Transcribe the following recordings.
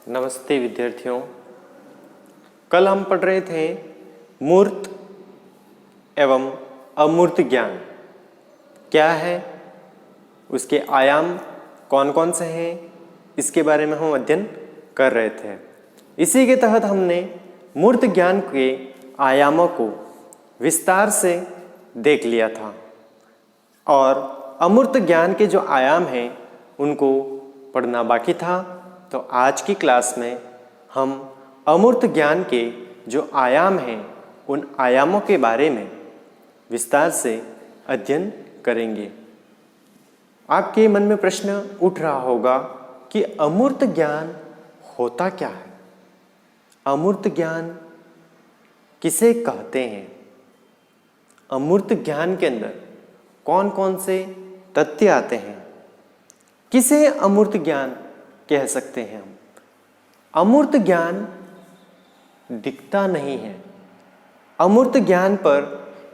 नमस्ते विद्यार्थियों। कल हम पढ़ रहे थे मूर्त एवं अमूर्त ज्ञान क्या है, उसके आयाम कौन कौन से हैं, इसके बारे में हम अध्ययन कर रहे थे। इसी के तहत हमने मूर्त ज्ञान के आयामों को विस्तार से देख लिया था और अमूर्त ज्ञान के जो आयाम हैं उनको पढ़ना बाकी था। तो आज की क्लास में हम अमूर्त ज्ञान के जो आयाम हैं उन आयामों के बारे में विस्तार से अध्ययन करेंगे। आपके मन में प्रश्न उठ रहा होगा कि अमूर्त ज्ञान होता क्या है, अमूर्त ज्ञान किसे कहते हैं, अमूर्त ज्ञान के अंदर कौन कौन से तथ्य आते हैं, किसे अमूर्त ज्ञान कह सकते हैं हम। अमूर्त ज्ञान दिखता नहीं है, अमूर्त ज्ञान पर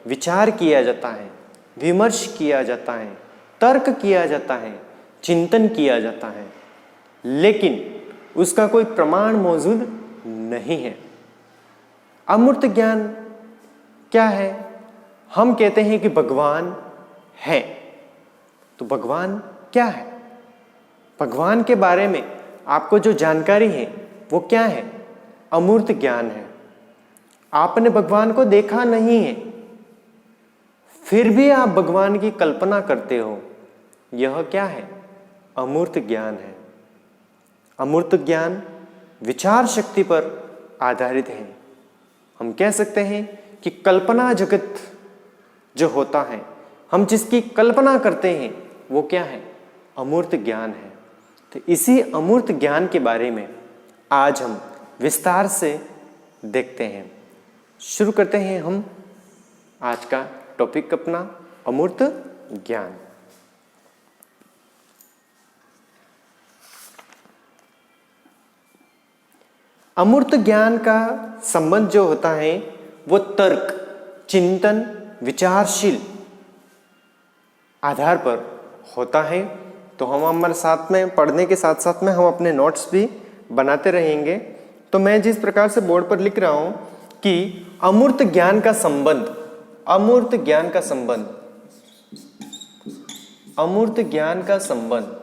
विचार किया जाता है, विमर्श किया जाता है, तर्क किया जाता है, चिंतन किया जाता है, लेकिन उसका कोई प्रमाण मौजूद नहीं है। अमूर्त ज्ञान क्या है? हम कहते हैं कि भगवान है, तो भगवान क्या है? भगवान के बारे में आपको जो जानकारी है वो क्या है? अमूर्त ज्ञान है। आपने भगवान को देखा नहीं है, फिर भी आप भगवान की कल्पना करते हो, यह क्या है? अमूर्त ज्ञान है। अमूर्त ज्ञान विचार शक्ति पर आधारित है। हम कह सकते हैं कि कल्पना जगत जो होता है, हम जिसकी कल्पना करते हैं वो क्या है? अमूर्त ज्ञान है। तो इसी अमूर्त ज्ञान के बारे में आज हम विस्तार से देखते हैं। शुरू करते हैं हम आज का टॉपिक अपना, अमूर्त ज्ञान। अमूर्त ज्ञान का संबंध जो होता है वो तर्क, चिंतन, विचारशील आधार पर होता है। तो हम हमारे साथ में पढ़ने के साथ साथ में हम अपने नोट्स भी बनाते रहेंगे। तो मैं जिस प्रकार से बोर्ड पर लिख रहा हूं कि अमूर्त ज्ञान का संबंध, अमूर्त ज्ञान का संबंध, अमूर्त ज्ञान का संबंध,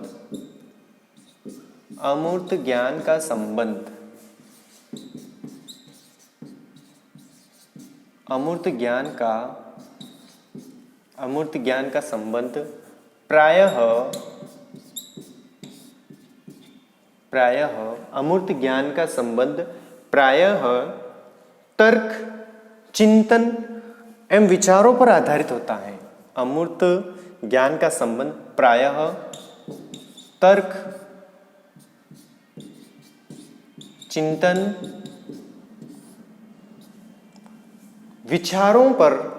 अमूर्त ज्ञान का संबंध, अमूर्त ज्ञान का संबंध प्रायः अमूर्त ज्ञान का संबंध प्रायः तर्क, चिंतन एवं विचारों पर आधारित होता है। अमूर्त ज्ञान का संबंध प्रायः तर्क, चिंतन, विचारों पर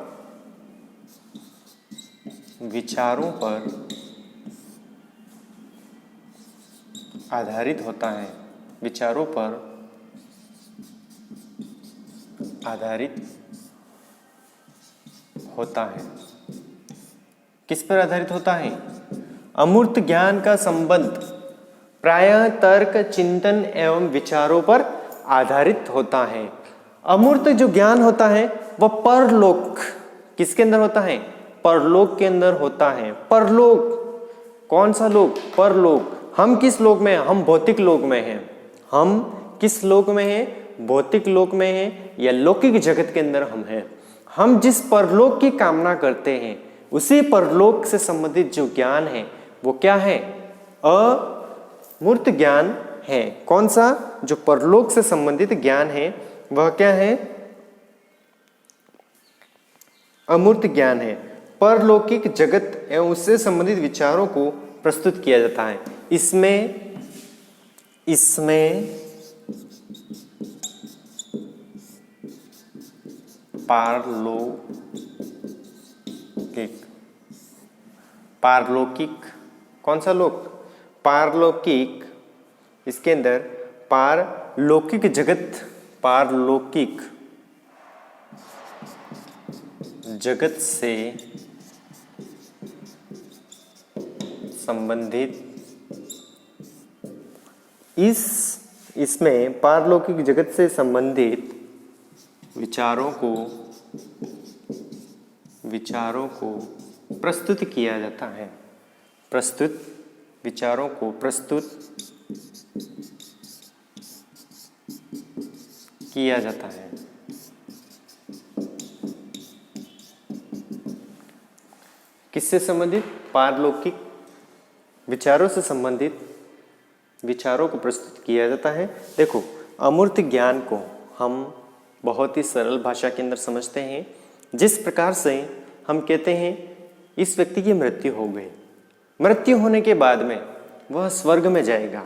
आधारित होता है, विचारों पर आधारित होता है। किस पर आधारित होता है? अमूर्त ज्ञान का संबंध प्रायः तर्क, चिंतन एवं विचारों पर आधारित होता है। अमूर्त जो ज्ञान होता है वह परलोक, किसके अंदर होता है? परलोक के अंदर होता है। परलोक, कौन सा लोक? परलोक। हम किस लोक में हैं? हम भौतिक लोक में हैं। हम किस लोक में हैं? भौतिक लोक में हैं या लौकिक जगत के अंदर हम हैं। हम जिस परलोक की कामना करते हैं उसी परलोक से संबंधित जो ज्ञान है वो क्या है? अमूर्त ज्ञान है। कौन सा? जो परलोक से संबंधित ज्ञान है वह क्या है? अमूर्त ज्ञान है। परलौकिक जगत एवं उससे संबंधित विचारों को प्रस्तुत किया जाता है। इसमें पारलौकिक, कौन सा लोक? पारलौकिक। इसके अंदर पारलौकिक जगत, पारलौकिक जगत से संबंधित इस इसमें पारलौकिक जगत से संबंधित विचारों को प्रस्तुत किया जाता है। विचारों को प्रस्तुत किया जाता है। किससे संबंधित? पारलौकिक विचारों से संबंधित विचारों को प्रस्तुत किया जाता है। देखो, अमूर्त ज्ञान को हम बहुत ही सरल भाषा के अंदर समझते हैं। जिस प्रकार से हम कहते हैं इस व्यक्ति की मृत्यु हो गई, मृत्यु होने के बाद में वह स्वर्ग में जाएगा,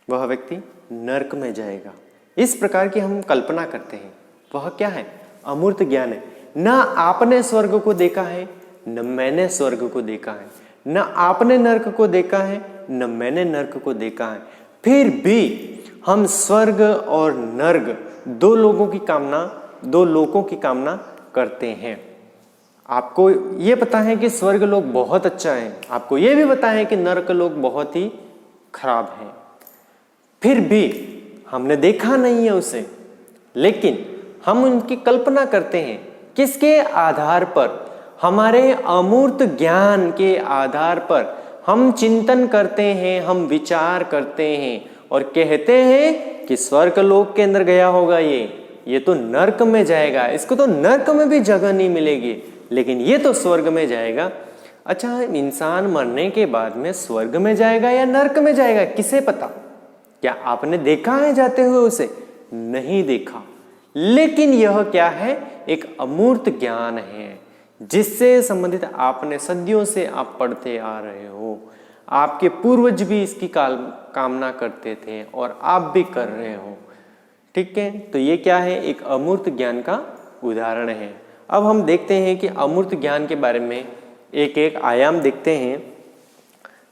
वह व्यक्ति नरक में जाएगा, इस प्रकार की हम कल्पना करते हैं। वह क्या है? अमूर्त ज्ञान है। ना आपने स्वर्ग को देखा है, न मैंने स्वर्ग को देखा है, न आपने नरक को देखा है, न मैंने नरक को देखा है, फिर भी हम स्वर्ग और नरक दो लोकों की कामना करते हैं। आपको ये पता है कि स्वर्ग लोक बहुत अच्छा है, आपको ये भी पता है कि नरक लोक बहुत ही खराब है, फिर भी हमने देखा नहीं है उसे, लेकिन हम उनकी कल्पना करते हैं। किसके आधार पर? हमारे अमूर्त ज्ञान के आधार पर हम चिंतन करते हैं, हम विचार करते हैं और कहते हैं कि स्वर्ग लोक के अंदर गया होगा, ये तो नरक में जाएगा, इसको तो नरक में भी जगह नहीं मिलेगी, लेकिन ये तो स्वर्ग में जाएगा। अच्छा, इंसान मरने के बाद में स्वर्ग में जाएगा या नरक में जाएगा, किसे पता? क्या आपने देखा है जाते हुए उसे? नहीं देखा, लेकिन यह क्या है? एक अमूर्त ज्ञान है जिससे संबंधित आपने सदियों से आप पढ़ते आ रहे हो। आपके पूर्वज भी इसकी कामना करते थे और आप भी कर रहे हो। ठीक है, तो ये क्या है? एक अमूर्त ज्ञान का उदाहरण है। अब हम देखते हैं कि अमूर्त ज्ञान के बारे में एक एक आयाम देखते हैं,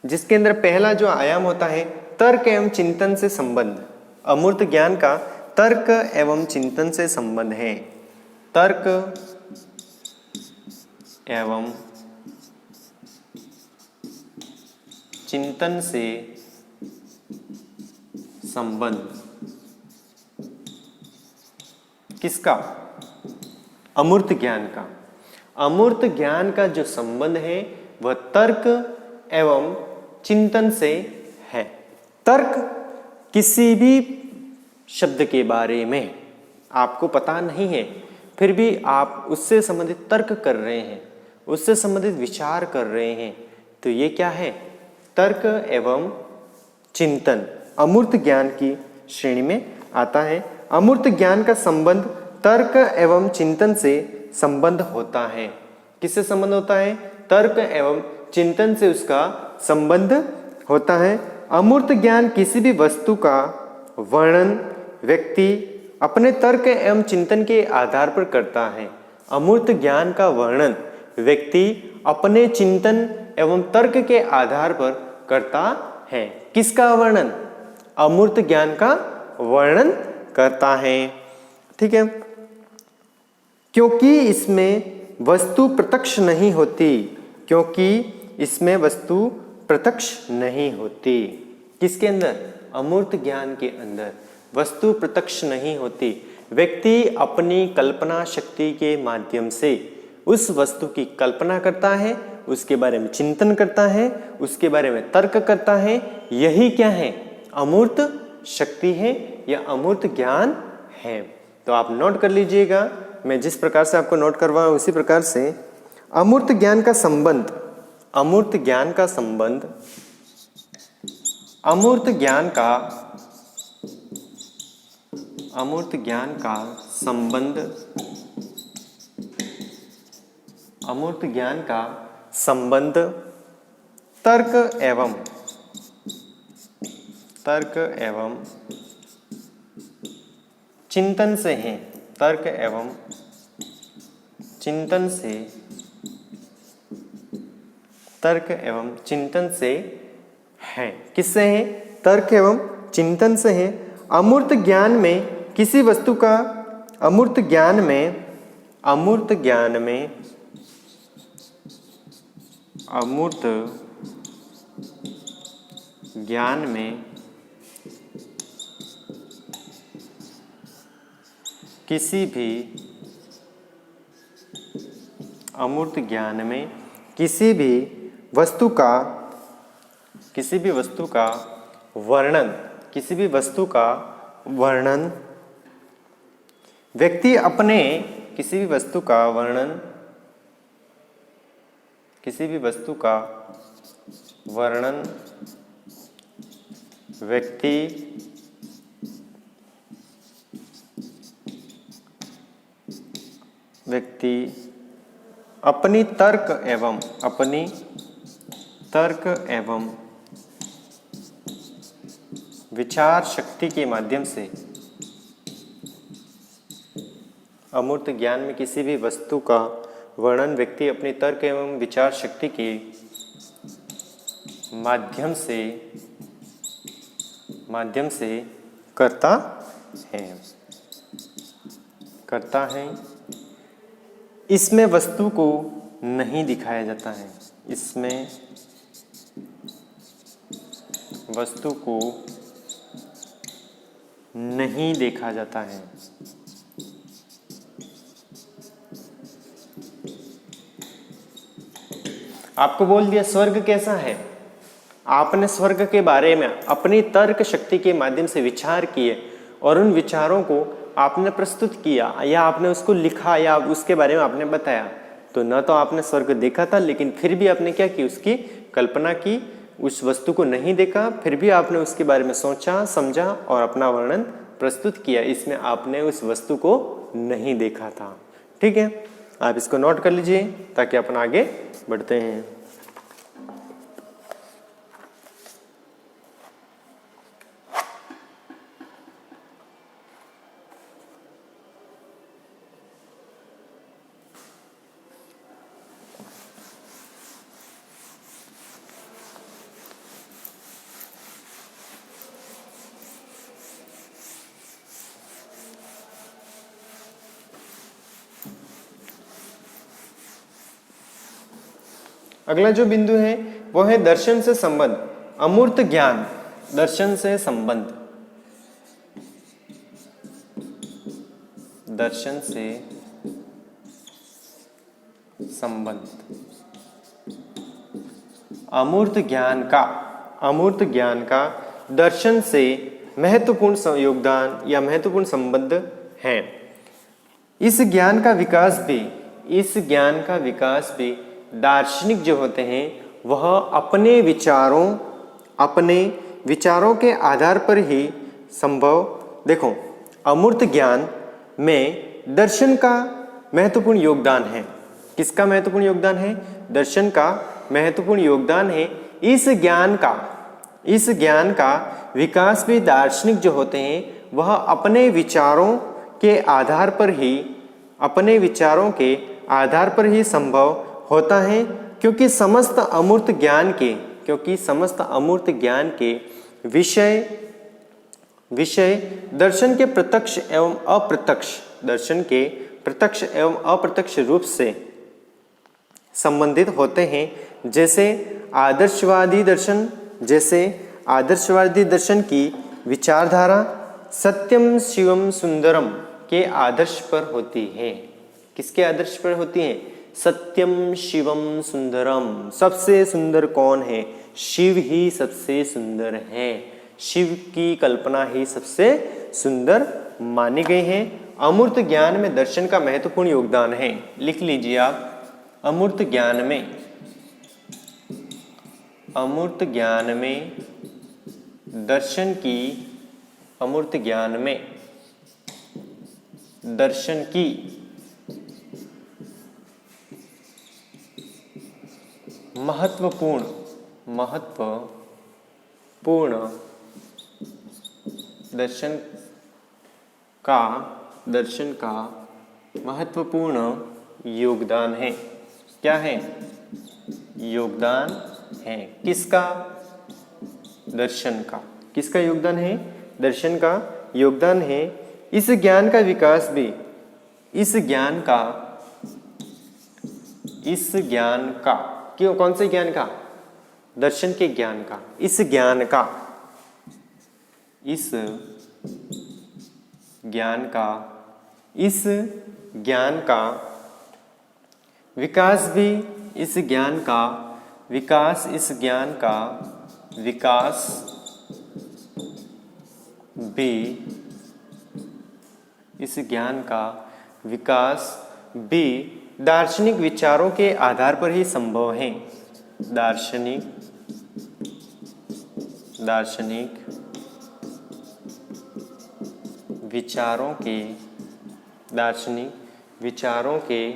जिसके अंदर पहला जो आयाम होता है तर्क एवं चिंतन से संबंध। अमूर्त ज्ञान का तर्क एवं चिंतन से संबंध है। तर्क एवं चिंतन से संबंध किसका? अमूर्त ज्ञान का। अमूर्त ज्ञान का जो संबंध है वह तर्क एवं चिंतन से है। तर्क किसी भी शब्द के बारे में आपको पता नहीं है, फिर भी आप उससे संबंधित तर्क कर रहे हैं, उससे संबंधित विचार कर रहे हैं, तो ये क्या है? तर्क एवं चिंतन अमूर्त ज्ञान की श्रेणी में आता है। अमूर्त ज्ञान का संबंध तर्क एवं चिंतन से संबंध होता है। किससे संबंध होता है? तर्क एवं चिंतन से उसका संबंध होता है। अमूर्त ज्ञान किसी भी वस्तु का वर्णन व्यक्ति अपने तर्क एवं चिंतन के आधार पर करता है। अमूर्त ज्ञान का वर्णन व्यक्ति अपने चिंतन एवं तर्क के आधार पर करता है। किसका वर्णन? अमूर्त ज्ञान का वर्णन करता है। ठीक है, क्योंकि इसमें वस्तु प्रत्यक्ष नहीं होती, क्योंकि इसमें वस्तु प्रत्यक्ष नहीं होती। किसके अंदर? अमूर्त ज्ञान के अंदर वस्तु प्रत्यक्ष नहीं होती। व्यक्ति अपनी कल्पना शक्ति के माध्यम से उस वस्तु की कल्पना करता है, उसके बारे में चिंतन करता है, उसके बारे में तर्क करता है। यही क्या है? अमूर्त शक्ति है या अमूर्त ज्ञान है। तो आप नोट कर लीजिएगा, मैं जिस प्रकार से आपको नोट करवाऊं उसी प्रकार से। अमूर्त ज्ञान का संबंध, अमूर्त ज्ञान का संबंध, अमूर्त ज्ञान का संबंध, अमूर्त ज्ञान का संबंध तर्क एवं चिंतन से है। तर्क एवं चिंतन से, तर्क एवं चिंतन से है। किससे है? तर्क एवं चिंतन से है। अमूर्त ज्ञान में किसी वस्तु का, अमूर्त ज्ञान में किसी भी अमूर्त ज्ञान में किसी भी वस्तु का वर्णन व्यक्ति अपने किसी भी वस्तु का वर्णन व्यक्ति अपनी तर्क एवं विचार शक्ति के माध्यम से अमूर्त ज्ञान में किसी भी वस्तु का वर्णन व्यक्ति अपनी तर्क एवं विचार शक्ति के माध्यम से करता है। इसमें वस्तु को नहीं दिखाया जाता है। इसमें वस्तु को नहीं देखा जाता है। आपको बोल दिया स्वर्ग कैसा है, आपने स्वर्ग के बारे में अपनी तर्क शक्ति के माध्यम से विचार किए और उन विचारों को आपने प्रस्तुत किया या आपने उसको लिखा या उसके बारे में आपने बताया, तो न तो आपने स्वर्ग देखा था, लेकिन फिर भी आपने क्या की, उसकी कल्पना की, उस वस्तु को नहीं देखा, फिर भी आपने उसके बारे में सोचा समझा और अपना वर्णन प्रस्तुत किया। इसमें आपने उस वस्तु को नहीं देखा था। ठीक है, आप इसको नोट कर लीजिए ताकि अपन आगे बढ़ते हैं। अगला जो बिंदु है वो है दर्शन से संबंध, अमूर्त ज्ञान, दर्शन से संबंध, दर्शन से संबंध, अमूर्त ज्ञान का दर्शन से महत्वपूर्ण योगदान या महत्वपूर्ण संबंध है। इस ज्ञान का विकास भी दार्शनिक जो होते हैं वह अपने विचारों के आधार पर ही संभव। देखो, अमूर्त ज्ञान में दर्शन का महत्वपूर्ण योगदान है। किसका महत्वपूर्ण योगदान है? दर्शन का महत्वपूर्ण योगदान है। इस ज्ञान का विकास भी दार्शनिक जो होते हैं वह अपने विचारों के आधार पर ही संभव होता है, क्योंकि समस्त अमूर्त ज्ञान के विषय दर्शन के प्रत्यक्ष एवं अप्रत्यक्ष रूप से संबंधित होते हैं। जैसे आदर्शवादी दर्शन की विचारधारा सत्यम शिवम सुंदरम के आदर्श पर होती है। किसके आदर्श पर होती है? सत्यम शिवम सुंदरम। सबसे सुंदर कौन है? शिव ही सबसे सुंदर है। शिव की कल्पना ही सबसे सुंदर मानी गई है। अमूर्त ज्ञान में दर्शन का महत्वपूर्ण योगदान है। लिख लीजिए आप, अमूर्त ज्ञान में दर्शन की महत्वपूर्ण दर्शन का महत्वपूर्ण योगदान है। क्या है? योगदान है। किसका? दर्शन का। किसका योगदान है? दर्शन का योगदान है। इस ज्ञान का विकास भी क्यों? कौन से ज्ञान का? दर्शन के ज्ञान का। इस ज्ञान का इस ज्ञान का विकास भी इस ज्ञान का विकास इस ज्ञान का विकास भी इस ज्ञान का विकास भी दार्शनिक विचारों के आधार पर ही संभव है। दार्शनिक विचारों के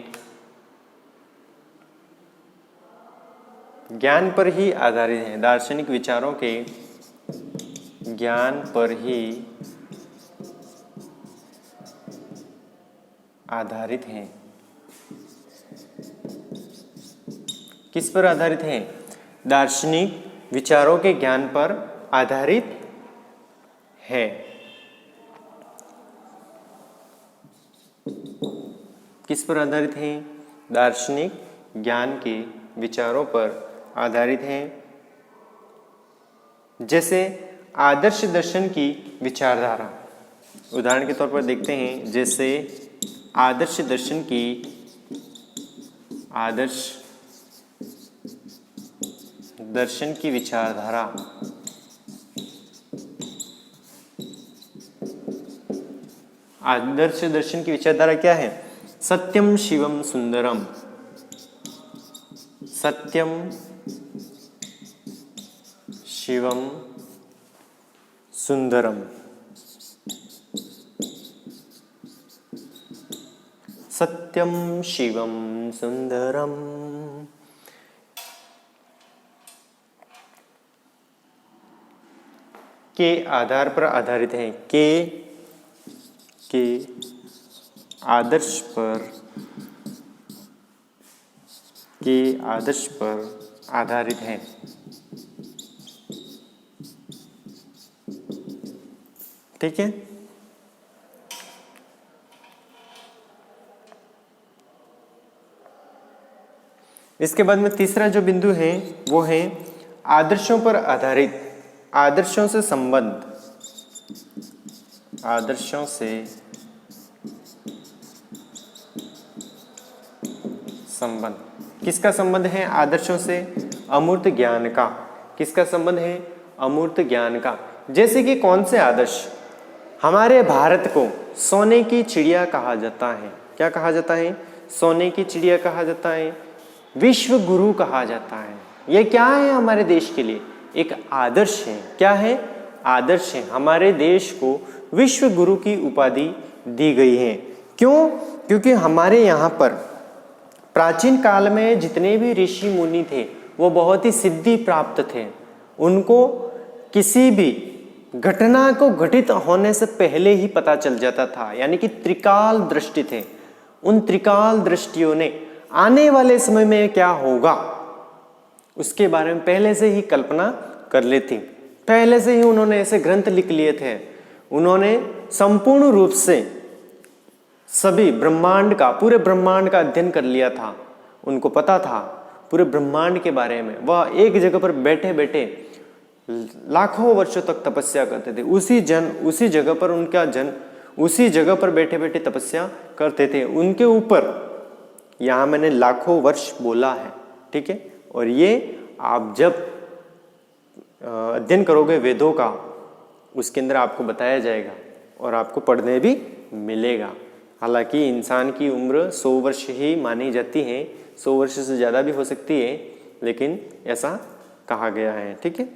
ज्ञान पर ही आधारित है। दार्शनिक विचारों के ज्ञान पर ही आधारित हैं। किस पर आधारित हैं? दार्शनिक विचारों के ज्ञान पर आधारित है। किस पर आधारित हैं? दार्शनिक ज्ञान के विचारों पर आधारित हैं। जैसे आदर्श दर्शन की विचारधारा, उदाहरण के तौर पर देखते हैं, जैसे आदर्श दर्शन की विचारधारा। आदर्श दर्शन की विचारधारा क्या है? सत्यम शिवम सुंदरम। सत्यम शिवम सुंदरम। सत्यम शिवम सुंदरम। के आधार पर आधारित है। के आदर्श पर आधारित है। ठीक है। इसके बाद में तीसरा जो बिंदु है वो है आदर्शों पर आधारित, आदर्शों से संबंध। आदर्शों से संबंध। किसका संबंध है आदर्शों से? अमूर्त ज्ञान का। किसका संबंध है? अमूर्त ज्ञान का। जैसे कि कौन से आदर्श? हमारे भारत को सोने की चिड़िया कहा जाता है। क्या कहा जाता है? सोने की चिड़िया कहा जाता है, विश्व गुरु कहा जाता है। ये क्या है हमारे देश के लिए? एक आदर्श है। क्या है? आदर्श है। हमारे देश को विश्व गुरु की उपाधि दी गई है। क्यों? क्योंकि हमारे यहाँ पर प्राचीन काल में जितने भी ऋषि मुनि थे वो बहुत ही सिद्धि प्राप्त थे। उनको किसी भी घटना को घटित होने से पहले ही पता चल जाता था, यानी कि त्रिकाल दृष्टि थे। उन त्रिकाल दृष्टियों ने आने वाले समय में क्या होगा उसके बारे में पहले से ही कल्पना कर ली थी। पहले से ही उन्होंने ऐसे ग्रंथ लिख लिए थे। उन्होंने संपूर्ण रूप से सभी ब्रह्मांड का, पूरे ब्रह्मांड का अध्ययन कर लिया था। उनको पता था पूरे ब्रह्मांड के बारे में। वह एक जगह पर बैठे बैठे लाखों वर्षों तक तपस्या करते थे। उसी जगह पर उनका उसी जगह पर बैठे बैठे तपस्या करते थे। उनके ऊपर, यहाँ मैंने लाखों वर्ष बोला है, ठीक है। और ये आप जब अध्ययन करोगे वेदों का, उसके अंदर आपको बताया जाएगा और आपको पढ़ने भी मिलेगा। हालांकि इंसान की उम्र 100 वर्ष ही मानी जाती है, 100 वर्ष से ज़्यादा भी हो सकती है, लेकिन ऐसा कहा गया है, ठीक है।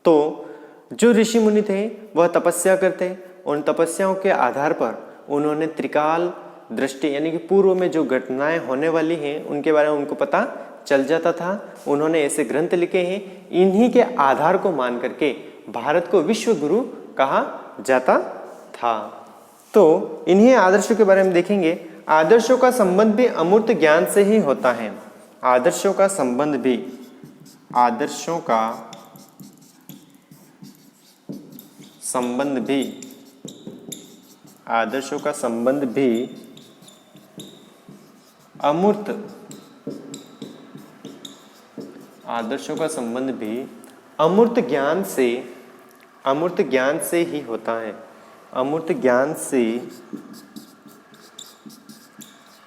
तो जो ऋषि मुनि थे वह तपस्या करते। उन तपस्याओं के आधार पर उन्होंने त्रिकाल दृष्टि, यानी कि पूर्व में जो घटनाएं होने वाली हैं उनके बारे में उनको पता चल जाता था। उन्होंने ऐसे ग्रंथ लिखे हैं। इन्हीं के आधार को मान करके भारत को विश्व गुरु कहा जाता था। तो इन्हीं आदर्शों के बारे में देखेंगे। आदर्शों का संबंध भी अमूर्त ज्ञान से ही होता है। आदर्शों का संबंध भी अमूर्त ज्ञान से ही होता है। अमूर्त ज्ञान से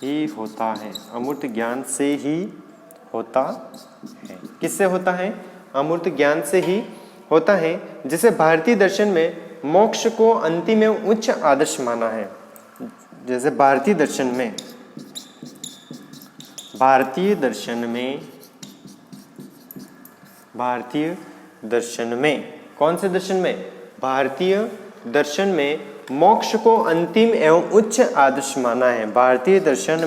ही होता है, अमूर्त ज्ञान से ही होता है। किससे होता है? अमूर्त ज्ञान से ही होता है, जिसे भारतीय दर्शन में मोक्ष को अंतिम एवं उच्च आदर्श माना है। जैसे भारतीय दर्शन में कौन से दर्शन में? भारतीय दर्शन में मोक्ष को अंतिम एवं उच्च आदर्श माना है। भारतीय दर्शन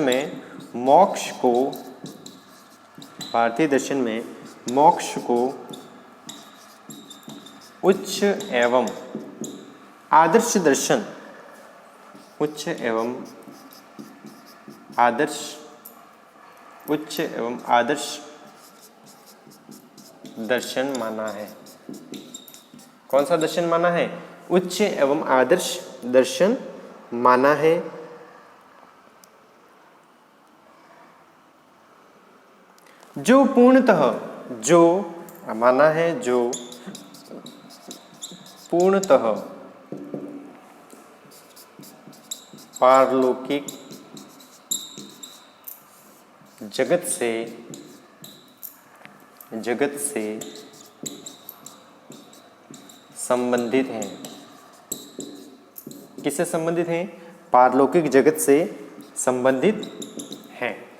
में मोक्ष को उच्च एवं आदर्श दर्शन, उच्च एवं आदर्श दर्शन माना है। कौन सा दर्शन माना है? उच्च एवं आदर्श दर्शन माना है। जो पूर्णतः पारलौकिक जगत से संबंधित हैं। किससे संबंधित हैं? पारलौकिक जगत से संबंधित हैं।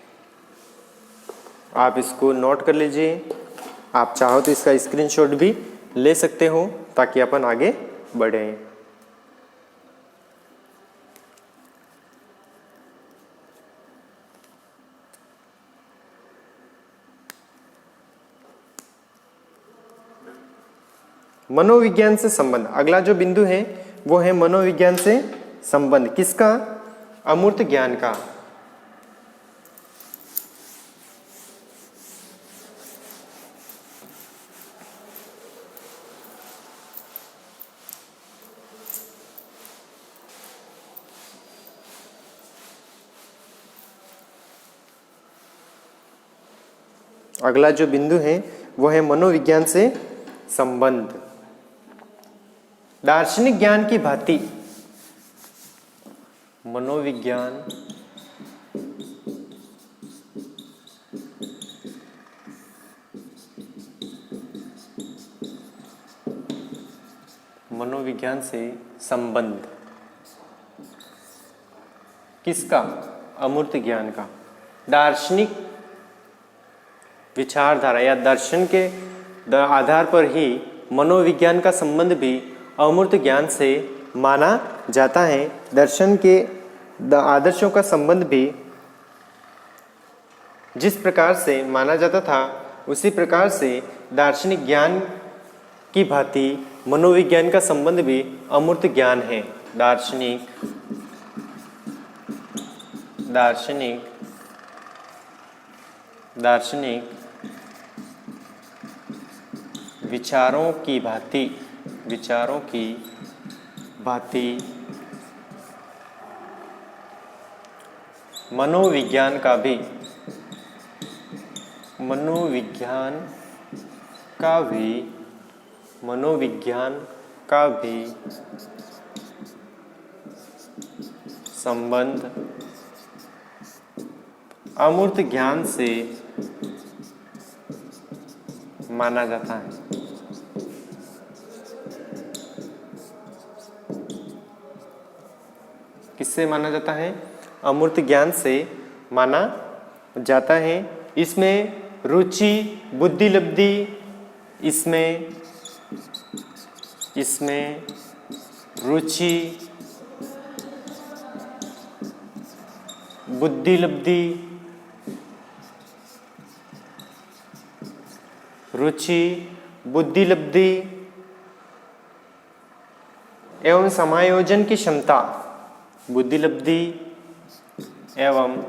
आप इसको नोट कर लीजिए। आप चाहो तो इसका स्क्रीनशॉट भी ले सकते हो ताकि अपन आगे बढ़ें। मनोविज्ञान से संबंध, अगला जो बिंदु है वो है मनोविज्ञान से संबंध। किसका? अमूर्त ज्ञान का। अगला जो बिंदु है वो है मनोविज्ञान से संबंध। दार्शनिक ज्ञान की भांति मनोविज्ञान से संबंध। किसका? अमूर्त ज्ञान का। दार्शनिक विचारधारा या दर्शन के आधार पर ही मनोविज्ञान का संबंध भी अमूर्त ज्ञान से माना जाता है। दर्शन के आदर्शों का संबंध भी जिस प्रकार से माना जाता था उसी प्रकार से दार्शनिक ज्ञान की भांति मनोविज्ञान का संबंध भी अमूर्त ज्ञान है। दार्शनिक विचारों की भांति मनोविज्ञान का भी संबंध अमूर्त ज्ञान से माना जाता है। किससे माना जाता है? अमूर्त ज्ञान से माना जाता है। इसमें रुचि, बुद्धि लब्धि, इसमें रुचि, बुद्धि लब्धि, एवं समायोजन की क्षमता, बुद्धि लब्धि एवं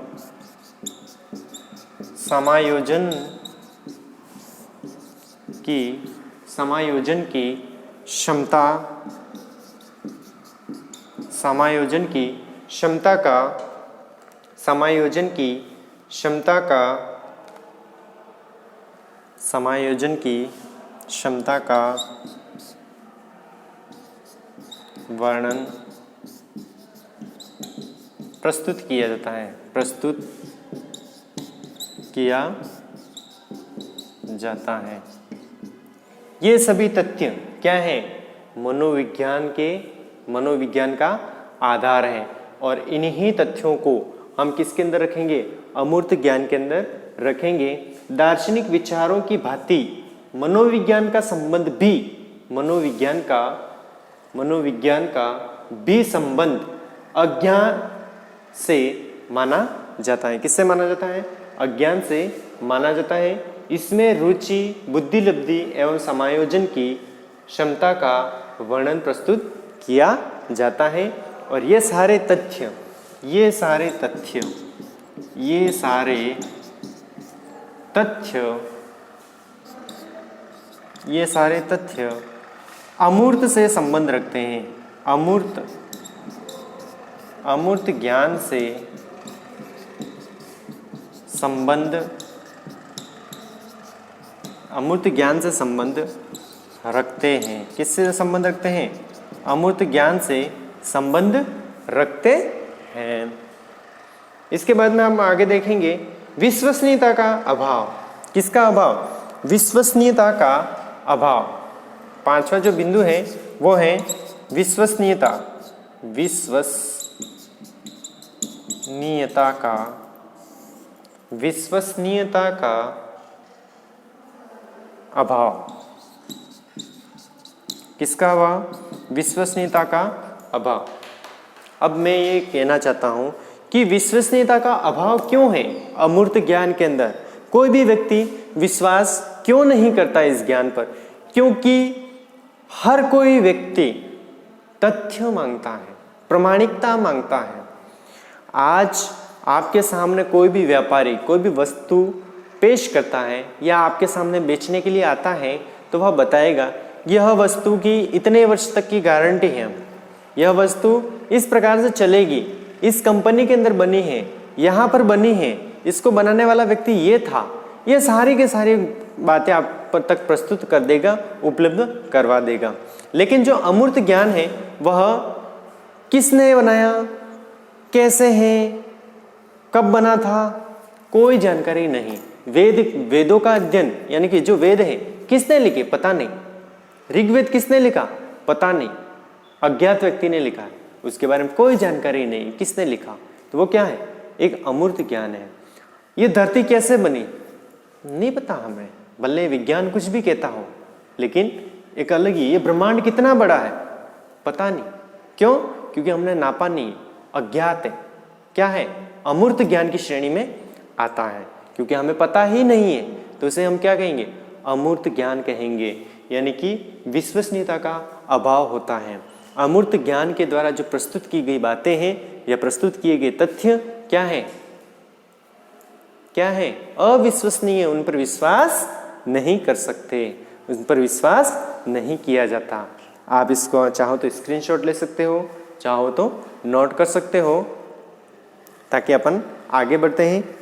समायोजन की क्षमता का वर्णन प्रस्तुत किया जाता है। प्रस्तुत किया जाता है। ये सभी तथ्य क्या है? मनोविज्ञान का आधार है। और इन्हीं तथ्यों को हम किसके अंदर रखेंगे? अमूर्त ज्ञान के अंदर रखेंगे। दार्शनिक विचारों की भांति मनोविज्ञान का संबंध भी मनोविज्ञान का भी संबंध अज्ञान से माना जाता है। किससे माना जाता है? अज्ञान से माना जाता है। इसमें रुचि, बुद्धिलब्धि एवं समायोजन की क्षमता का वर्णन प्रस्तुत किया जाता है। और ये सारे तथ्य अमूर्त से संबंध रखते हैं। अमूर्त ज्ञान से संबंध रखते हैं। किससे संबंध रखते हैं? अमूर्त ज्ञान से संबंध रखते हैं। इसके बाद में हम आगे देखेंगे विश्वसनीयता का अभाव। किसका अभाव? विश्वसनीयता का अभाव। पांचवा जो बिंदु है वो है विश्वसनीयता का अभाव। किसका अभाव? विश्वसनीयता का अभाव। अब मैं ये कहना चाहता हूं कि विश्वसनीयता का अभाव क्यों है अमूर्त ज्ञान के अंदर? कोई भी व्यक्ति विश्वास क्यों नहीं करता इस ज्ञान पर? क्योंकि हर कोई व्यक्ति तथ्य मांगता है, प्रामाणिकता मांगता है। आज आपके सामने कोई भी व्यापारी कोई भी वस्तु पेश करता है या आपके सामने बेचने के लिए आता है तो वह बताएगा यह वस्तु की इतने वर्ष तक की गारंटी है, यह वस्तु इस प्रकार से चलेगी, इस कंपनी के अंदर बनी है, यहाँ पर बनी है, इसको बनाने वाला व्यक्ति ये था। ये सारी के सारी बातें आप तक प्रस्तुत कर देगा, उपलब्ध करवा देगा। लेकिन जो अमूर्त ज्ञान है वह किसने बनाया, कैसे है, कब बना था, कोई जानकारी नहीं। वेदों का अध्ययन यानी कि जो वेद है किसने लिखे? पता नहीं। ऋग्वेद किसने लिखा? पता नहीं। अज्ञात व्यक्ति ने लिखा है, उसके बारे में कोई जानकारी नहीं किसने लिखा। तो वो क्या है? एक अमूर्त ज्ञान है। ये धरती कैसे बनी नहीं पता हमें, भले विज्ञान कुछ भी कहता हो, लेकिन एक अलग ही। ये ब्रह्मांड कितना बड़ा है पता नहीं। क्यों? क्योंकि हमने नापा नहीं, अज्ञात है। क्या है? अमूर्त ज्ञान की श्रेणी में आता है। क्योंकि हमें पता ही नहीं है तो उसे हम क्या कहेंगे? अमूर्त ज्ञान कहेंगे। यानी कि विश्वसनीयता का अभाव होता है। अमूर्त ज्ञान के द्वारा जो प्रस्तुत की गई बातें हैं या प्रस्तुत किए गए तथ्य क्या है? अविश्वसनीय। उन पर विश्वास नहीं कर सकते, उन पर विश्वास नहीं किया जाता। आप इसको चाहो तो स्क्रीनशॉट ले सकते हो, चाहो तो नोट कर सकते हो, ताकि अपन आगे बढ़ते हैं।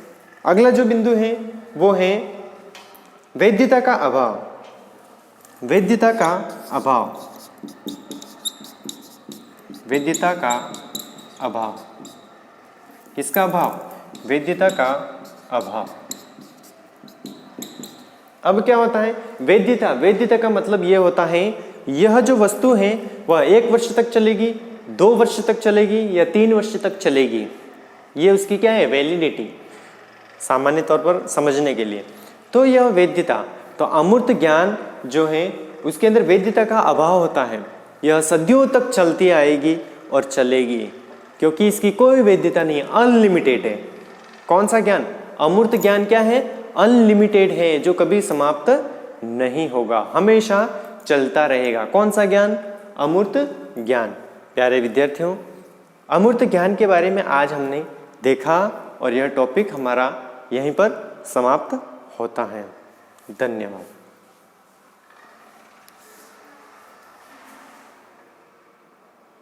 अगला जो बिंदु है वो है वैधता का अभाव। वैधता का अभाव। किसका अभाव? वैधता का अभाव। अब क्या होता है? वैधता का मतलब यह होता है यह जो वस्तु है वह 1 वर्ष तक चलेगी, 2 वर्ष तक चलेगी या 3 वर्ष तक चलेगी। ये उसकी क्या है? वैलिडिटी, सामान्य तौर पर समझने के लिए। तो यह वैधता, तो अमूर्त ज्ञान जो है उसके अंदर वैधता का अभाव होता है। यह सदियों तक चलती आएगी और चलेगी क्योंकि इसकी कोई वैधता नहीं है, अनलिमिटेड है। कौन सा ज्ञान? अमूर्त ज्ञान क्या है? अनलिमिटेड है, जो कभी समाप्त नहीं होगा, हमेशा चलता रहेगा। कौन सा ज्ञान? अमूर्त ज्ञान। प्यारे विद्यार्थियों, अमूर्त ज्ञान के बारे में आज हमने देखा और यह टॉपिक हमारा यहीं पर समाप्त होता है। धन्यवाद।